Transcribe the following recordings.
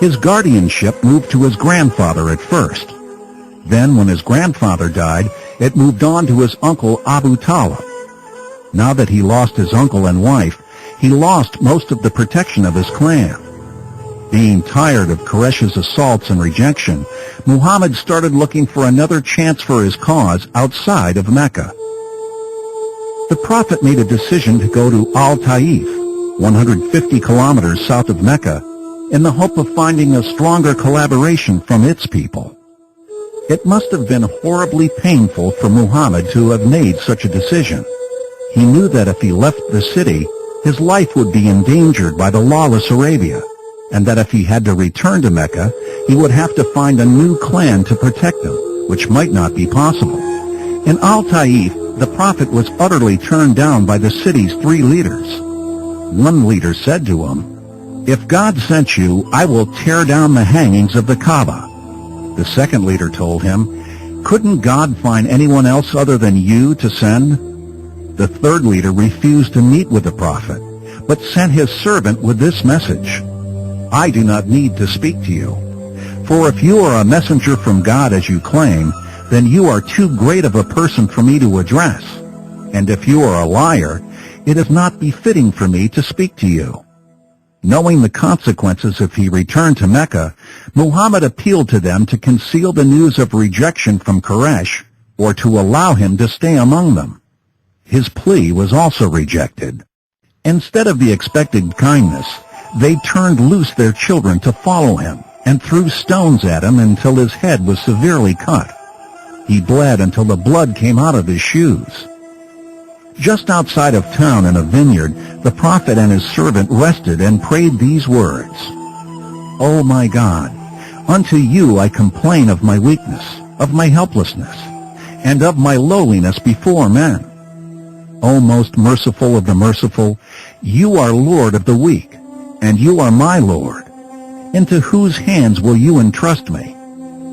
His guardianship moved to his grandfather at first. Then, when his grandfather died, it moved on to his uncle Abu Talib. Now that he lost his uncle and wife, he lost most of the protection of his clan. Being tired of Quraysh's assaults and rejection, Muhammad started looking for another chance for his cause outside of Mecca. The Prophet made a decision to go to Al-Taif, 150 kilometers south of Mecca, in the hope of finding a stronger collaboration from its people. It must have been horribly painful for Muhammad to have made such a decision. He knew that if he left the city, his life would be endangered by the lawless Arabia, and that if he had to return to Mecca, he would have to find a new clan to protect him, which might not be possible. In Al-Taif, the Prophet was utterly turned down by the city's 3 leaders. One leader said to him, "If God sent you, I will tear down the hangings of the Kaaba." The second leader told him, "Couldn't God find anyone else other than you to send?" The third leader refused to meet with the Prophet, but sent his servant with this message, "I do not need to speak to you. For if you are a messenger from God as you claim, then you are too great of a person for me to address. And if you are a liar, it is not befitting for me to speak to you." Knowing the consequences if he returned to Mecca, Muhammad appealed to them to conceal the news of rejection from Quraysh, or to allow him to stay among them. His plea was also rejected. Instead of the expected kindness, they turned loose their children to follow him, and threw stones at him until his head was severely cut. He bled until the blood came out of his shoes. Just outside of town in a vineyard, the Prophet and his servant rested and prayed these words, "O my God, unto you I complain of my weakness, of my helplessness, and of my lowliness before men. O most merciful of the merciful, you are Lord of the weak, and you are my Lord. Into whose hands will you entrust me?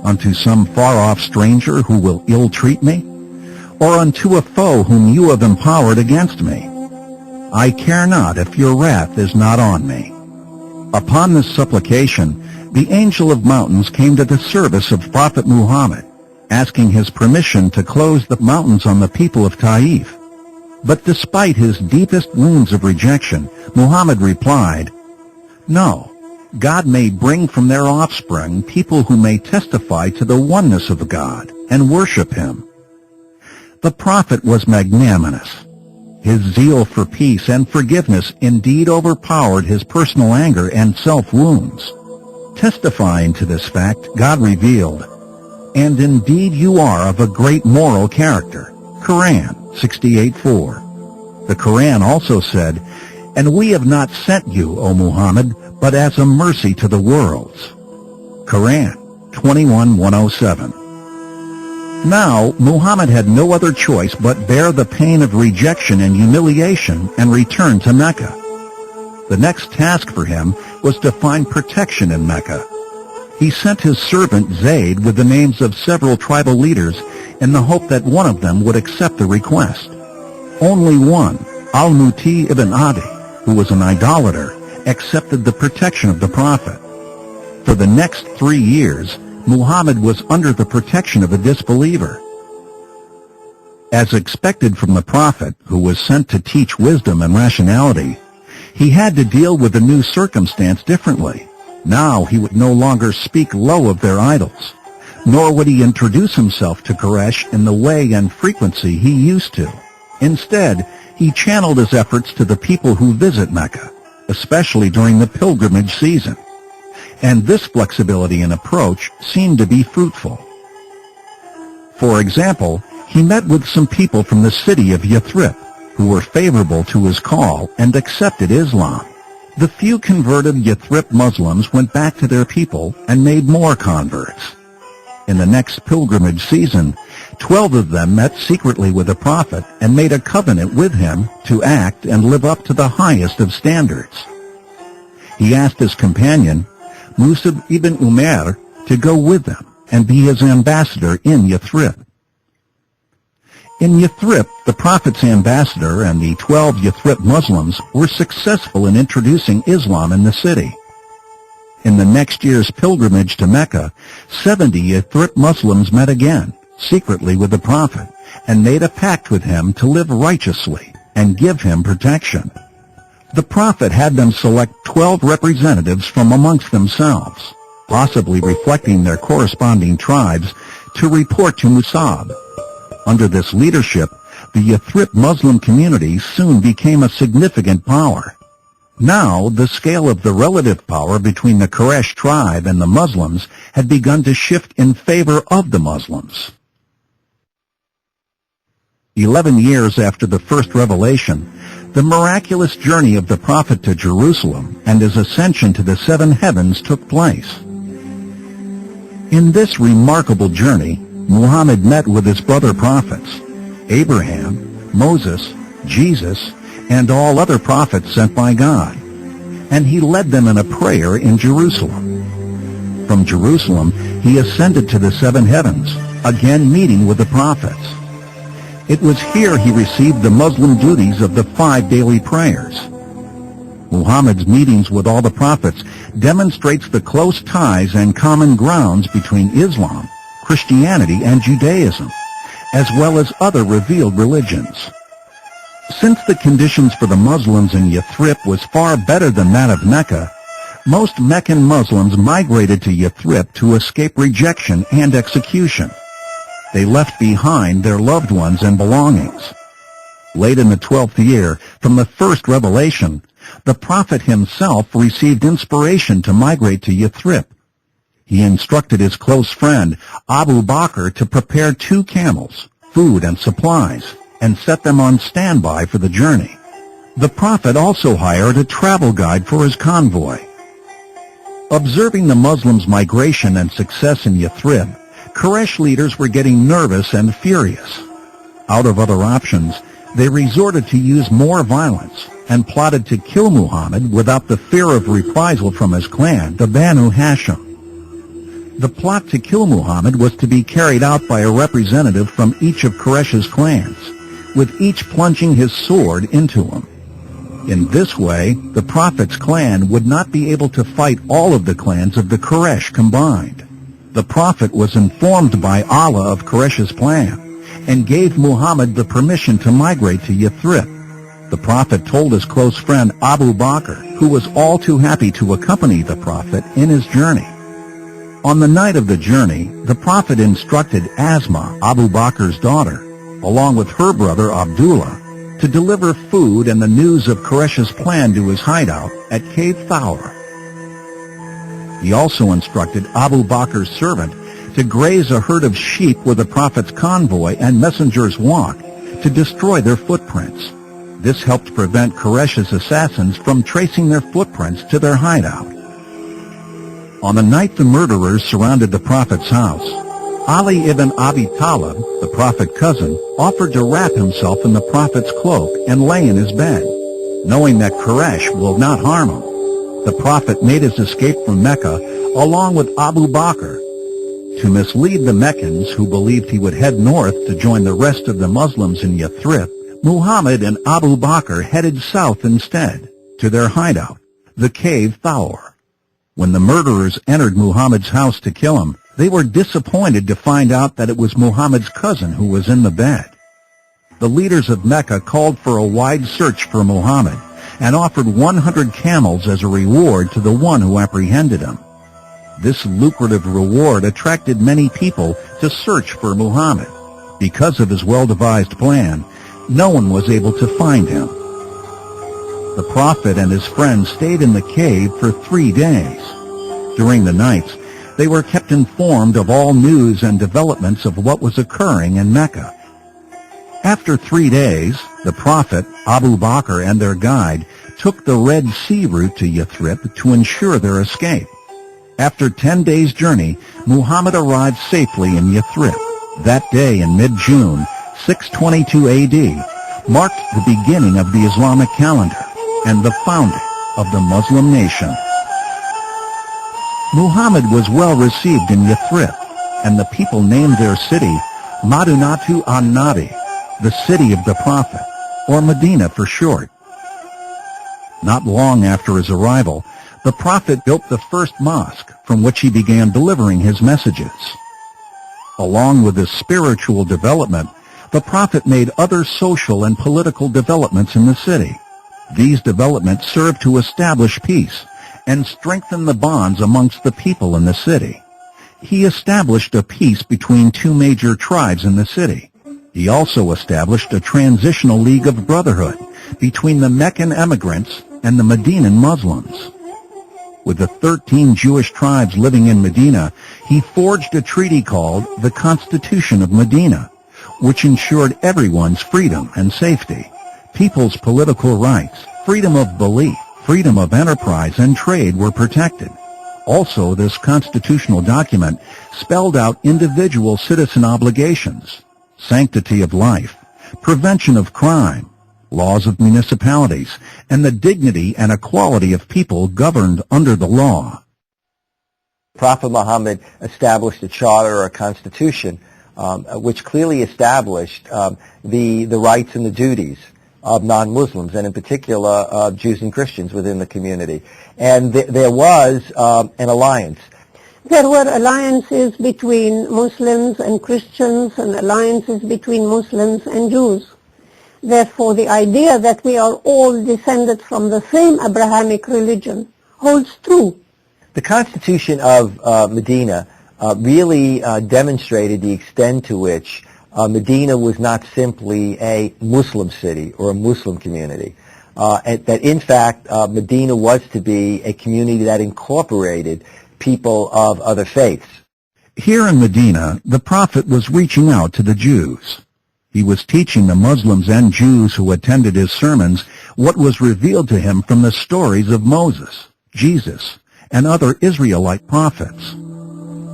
Unto some far-off stranger who will ill-treat me? Or unto a foe whom you have empowered against me? I care not if your wrath is not on me." Upon this supplication, the Angel of Mountains came to the service of Prophet Muhammad, asking his permission to close the mountains on the people of Taif. But despite his deepest wounds of rejection, Muhammad replied, "No, God may bring from their offspring people who may testify to the oneness of God and worship him." The Prophet was magnanimous. His zeal for peace and forgiveness indeed overpowered his personal anger and self-wounds. Testifying to this fact, God revealed, "And indeed you are of a great moral character." Quran 68:4. The Quran also said, "And we have not sent you, O Muhammad, but as a mercy to the worlds." Quran 21:107. Now, Muhammad had no other choice but bear the pain of rejection and humiliation and return to Mecca. The next task for him was to find protection in Mecca. He sent his servant Zayd with the names of several tribal leaders in the hope that one of them would accept the request. Only one, Al-Muti ibn Adi, who was an idolater, accepted the protection of the Prophet. For the next 3 years, Muhammad was under the protection of a disbeliever. As expected from the Prophet, who was sent to teach wisdom and rationality, he had to deal with the new circumstance differently. Now he would no longer speak low of their idols, nor would he introduce himself to Quraysh in the way and frequency he used to. Instead, he channeled his efforts to the people who visit Mecca, especially during the pilgrimage season. And this flexibility in approach seemed to be fruitful. For example, he met with some people from the city of Yathrib, who were favorable to his call and accepted Islam. The few converted Yathrib Muslims went back to their people and made more converts. In the next pilgrimage season, 12 of them met secretly with the Prophet and made a covenant with him to act and live up to the highest of standards. He asked his companion, Musab ibn Umair, to go with them and be his ambassador in Yathrib. In Yathrib, the Prophet's ambassador and the 12 Yathrib Muslims were successful in introducing Islam in the city. In the next year's pilgrimage to Mecca, 70 Yathrib Muslims met again, secretly with the Prophet, and made a pact with him to live righteously and give him protection. The Prophet had them select 12 representatives from amongst themselves, possibly reflecting their corresponding tribes, to report to Musab. Under this leadership, the Yathrib Muslim community soon became a significant power. Now, the scale of the relative power between the Quraysh tribe and the Muslims had begun to shift in favor of the Muslims. 11 years after the first revelation, the miraculous journey of the Prophet to Jerusalem and his ascension to the seven heavens took place. In this remarkable journey, Muhammad met with his brother prophets, Abraham, Moses, Jesus, and all other prophets sent by God, and he led them in a prayer in Jerusalem. From Jerusalem, he ascended to the seven heavens, again meeting with the prophets. It was here he received the Muslim duties of the 5 daily prayers. Muhammad's meetings with all the prophets demonstrates the close ties and common grounds between Islam, Christianity, and Judaism, as well as other revealed religions. Since the conditions for the Muslims in Yathrib was far better than that of Mecca, most Meccan Muslims migrated to Yathrib to escape rejection and execution. They left behind their loved ones and belongings. Late in the 12th year, from the first revelation, the Prophet himself received inspiration to migrate to Yathrib. He instructed his close friend, Abu Bakr, to prepare 2 camels, food and supplies, and set them on standby for the journey. The Prophet also hired a travel guide for his convoy. Observing the Muslims' migration and success in Yathrib, Quraysh leaders were getting nervous and furious. Out of other options, they resorted to use more violence and plotted to kill Muhammad without the fear of reprisal from his clan, the Banu Hashim. The plot to kill Muhammad was to be carried out by a representative from each of Quraysh's clans, with each plunging his sword into him. In this way, the Prophet's clan would not be able to fight all of the clans of the Quraysh combined. The Prophet was informed by Allah of Quraysh's plan, and gave Muhammad the permission to migrate to Yathrib. The Prophet told his close friend Abu Bakr, who was all too happy to accompany the Prophet in his journey. On the night of the journey, the Prophet instructed Asma, Abu Bakr's daughter, along with her brother Abdullah, to deliver food and the news of Quraysh's plan to his hideout at Cave Thawr. He also instructed Abu Bakr's servant to graze a herd of sheep where the Prophet's convoy and messengers walked, to destroy their footprints. This helped prevent Quraysh's assassins from tracing their footprints to their hideout. On the night the murderers surrounded the Prophet's house, Ali ibn Abi Talib, the Prophet's cousin, offered to wrap himself in the Prophet's cloak and lay in his bed, knowing that Quraysh will not harm him. The Prophet made his escape from Mecca along with Abu Bakr. To mislead the Meccans, who believed he would head north to join the rest of the Muslims in Yathrib, Muhammad and Abu Bakr headed south instead, to their hideout, the Cave Thawr. When the murderers entered Muhammad's house to kill him, they were disappointed to find out that it was Muhammad's cousin who was in the bed. The leaders of Mecca called for a wide search for Muhammad, and offered 100 camels as a reward to the one who apprehended him. This lucrative reward attracted many people to search for Muhammad. Because of his well-devised plan, no one was able to find him. The Prophet and his friends stayed in the cave for 3 days. During the nights, they were kept informed of all news and developments of what was occurring in Mecca. After 3 days, the Prophet, Abu Bakr, and their guide took the Red Sea route to Yathrib to ensure their escape. After 10 days' journey, Muhammad arrived safely in Yathrib. That day in mid-June, 622 AD, marked the beginning of the Islamic calendar and the founding of the Muslim nation. Muhammad was well received in Yathrib, and the people named their city Madinatu an-Nabi, the city of the Prophet, or Medina for short. Not long after his arrival, The prophet built the first mosque from which he began delivering his messages. Along with his spiritual development, the prophet made other social and political developments in the city. These developments served to establish peace and strengthen the bonds amongst the people in the city. He established a peace between two major tribes in the city. He also established a transitional league of brotherhood between the Meccan emigrants and the Medinan Muslims. With the 13 Jewish tribes living in Medina, he forged a treaty called the Constitution of Medina, which ensured everyone's freedom and safety. People's political rights, freedom of belief, freedom of enterprise and trade were protected. Also, this constitutional document spelled out individual citizen obligations, sanctity of life, prevention of crime, laws of municipalities, and the dignity and equality of people governed under the law. Prophet Muhammad established a charter or a constitution which clearly established the rights and the duties of non-Muslims, and in particular Jews and Christians within the community. And there was an alliance. There were alliances between Muslims and Christians and alliances between Muslims and Jews. Therefore, the idea that we are all descended from the same Abrahamic religion holds true. The Constitution of Medina really demonstrated the extent to which Medina was not simply a Muslim city or a Muslim community. That in fact Medina was to be a community that incorporated people of other faiths. Here in Medina, the prophet was reaching out to the Jews. He was teaching the Muslims and Jews who attended his sermons what was revealed to him from the stories of Moses, Jesus, and other Israelite prophets.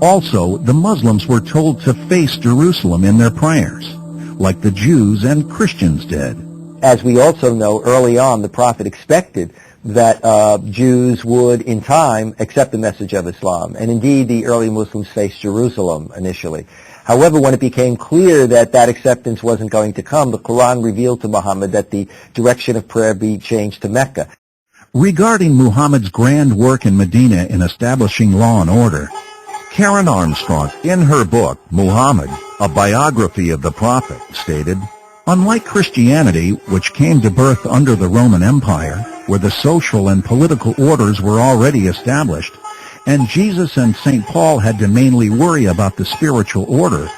Also, the Muslims were told to face Jerusalem in their prayers, like the Jews and Christians did. As we also know, early on, the prophet expected that Jews would, in time, accept the message of Islam. And indeed, the early Muslims faced Jerusalem initially. However, when it became clear that that acceptance wasn't going to come, the Quran revealed to Muhammad that the direction of prayer be changed to Mecca. Regarding Muhammad's grand work in Medina in establishing law and order, Karen Armstrong, in her book, Muhammad, A Biography of the Prophet, stated, "Unlike Christianity, which came to birth under the Roman Empire, where the social and political orders were already established, and Jesus and St. Paul had to mainly worry about the spiritual order,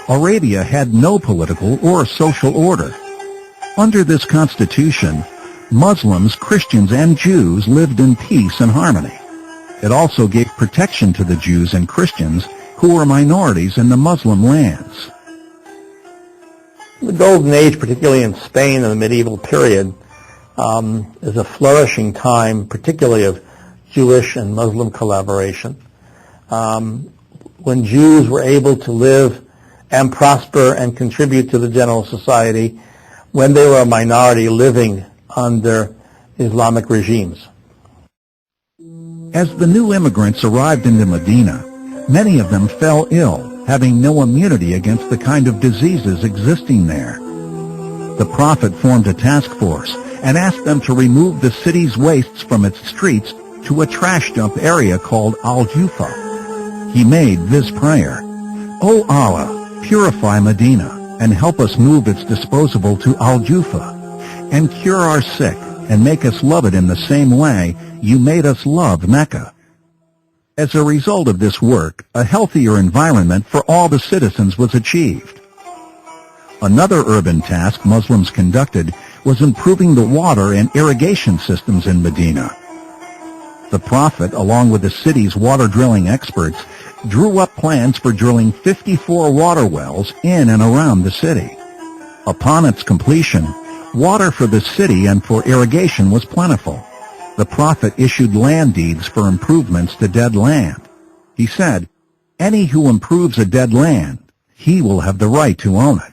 Arabia had no political or social order. Under this constitution, Muslims, Christians, and Jews lived in peace and harmony. It also gave protection to the Jews and Christians who were minorities in the Muslim lands." The Golden Age, particularly in Spain in the medieval period, is a flourishing time, particularly of Jewish and Muslim collaboration. When Jews were able to live and prosper and contribute to the general society when they were a minority living under Islamic regimes. As the new immigrants arrived into Medina, many of them fell ill, having no immunity against the kind of diseases existing there. The prophet formed a task force and asked them to remove the city's wastes from its streets to a trash dump area called Al-Jufa. He made this prayer, "O Allah, purify Medina and help us move its disposable to Al-Jufa, and cure our sick and make us love it in the same way you made us love Mecca." As a result of this work, a healthier environment for all the citizens was achieved. Another urban task Muslims conducted was improving the water and irrigation systems in Medina. The prophet, along with the city's water drilling experts, drew up plans for drilling 54 water wells in and around the city. Upon its completion, water for the city and for irrigation was plentiful. The prophet issued land deeds for improvements to dead land. He said, "Any who improves a dead land, he will have the right to own it."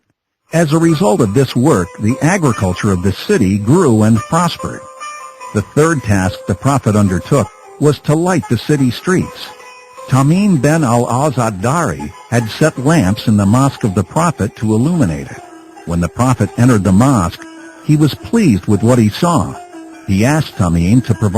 As a result of this work, the agriculture of the city grew and prospered. The third task the prophet undertook was to light the city streets. Tamim ben al-Azad-Dari had set lamps in the mosque of the prophet to illuminate it. When the prophet entered the mosque, he was pleased with what he saw. He asked Tamim to provide